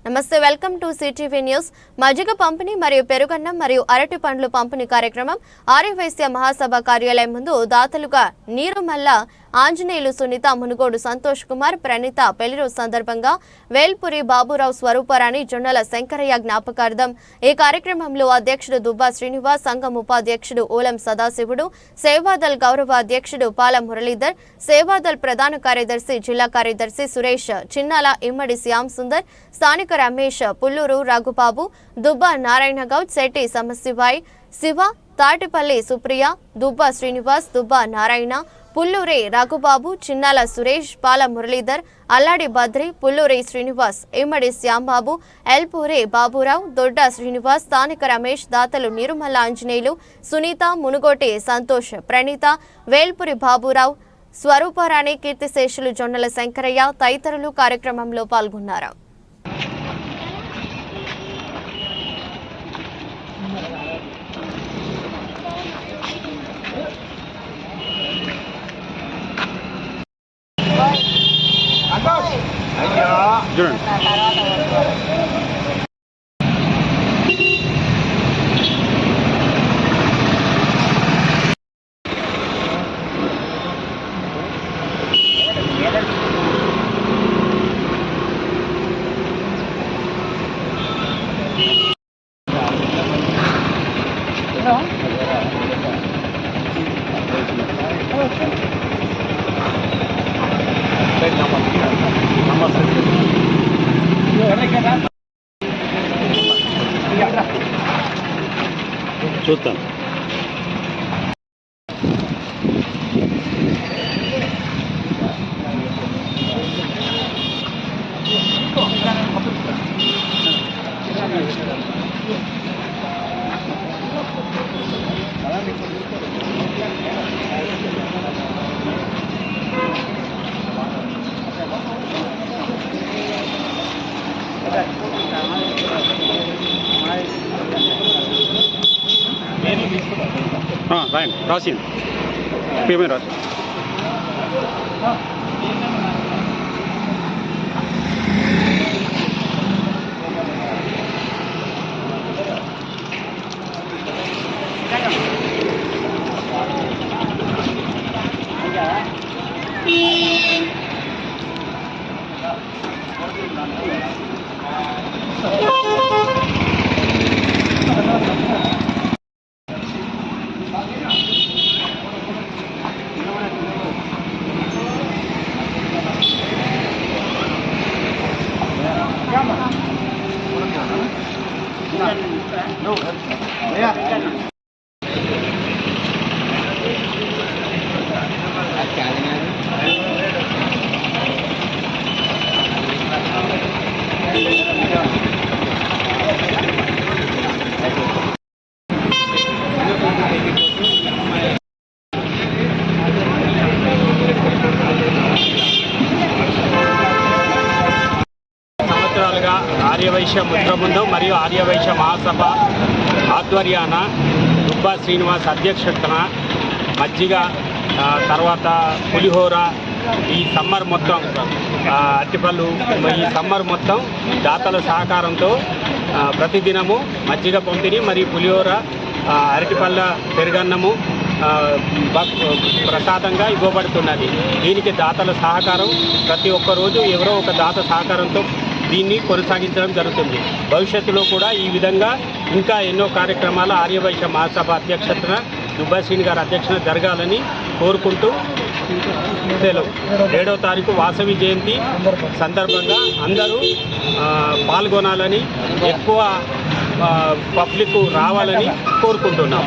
నమస్తే, welcome to CTV news. మజ్జిగ పంపిణీ మరియు పెరుగన్నం మరియు అరటి పండ్లు పంపిణీ కార్యక్రమం ఆర్యవైశ్య మహాసభ కార్యాలయం ముందు దాతలుగా నీరుమల్ల ఆంజనేయులు, సునీత, మునుగోడు సంతోష్ కుమార్, ప్రణీత పెళ్లిరోజు సందర్భంగా వేల్పురి బాబురావు, స్వరూపరాణి, జొన్నల శంకరయ్య జ్ఞాపకార్థం ఈ కార్యక్రమంలో అధ్యక్షుడు దుబ్బా శ్రీనివాస్, సంఘం ఉపాధ్యక్షుడు ఓలం సదాశివుడు, సేవాదల్ గౌరవ అధ్యక్షుడు పాల మురళీధర్, సేవాదల్ ప్రధాన కార్యదర్శి జిల్లా కార్యదర్శి సురేష్, చిన్నాల ఇమ్మడి శ్యామ్ సుందర్, స్థానిక రమేష్, పుల్లూరు రఘుబాబు, దుబ్బా నారాయణ గౌడ్, శెట్టి సమశివాయ్, శివ, తాటిపల్లి సుప్రియ, దుబ్బా శ్రీనివాస్, దుబ్బా నారాయణ, పుల్లూరి రఘుబాబు, చిన్నాల సురేష్, పాల మురళీధర్, అల్లాడి బద్రి, పుల్లూరి శ్రీనివాస్, ఇమ్మడి శ్యాంబాబు, ఎల్పూరి బాబురావు, దొడ్డ శ్రీనివాస్, స్థానిక రమేష్, దాతలు నీరుమల్ల ఆంజనేయులు, సునీత, మునుగోటి సంతోష్, ప్రణీత, వేల్పురి బాబురావు, స్వరూపరాణి, కీర్తిశేషులు జొన్నల శంకరయ్య తదితరులు కార్యక్రమంలో పాల్గొన్నారు. చూద్దాం. రాయండి, రాసింది పేమెంట్ రాసి ఆర్యవైశ్య ముద్రబృందం మరియు ఆర్యవైశ్య మహాసభ ఆధ్వర్యాన దుబ్బా శ్రీనివాస్ అధ్యక్షతన మజ్జిగ, తర్వాత పులిహోర, ఈ సమ్మర్ మొత్తం అరటిపళ్ళు, ఈ సమ్మర్ మొత్తం దాతల సహకారంతో ప్రతిదినము మజ్జిగ పంపిణీ మరియు పులిహోర, అరటిపళ్ళ పెరుగన్నము ప్రసాదంగా ఇవ్వబడుతున్నది. దీనికి దాతల సహకారం ప్రతి ఒక్క రోజు ఎవరో ఒక దాత సహకారంతో దీన్ని కొనసాగించడం జరుగుతుంది. భవిష్యత్తులో కూడా ఈ విధంగా ఇంకా ఎన్నో కార్యక్రమాలు ఆర్యవైశ్య మహాసభ అధ్యక్షతన దుబ్బా శ్రీని గారి అధ్యక్షత జరగాలని కోరుకుంటూ 7వ తారీఖు వాసవి జయంతి సందర్భంగా అందరూ పాల్గొనాలని, ఎక్కువ పబ్లిక్ రావాలని కోరుకుంటున్నాం.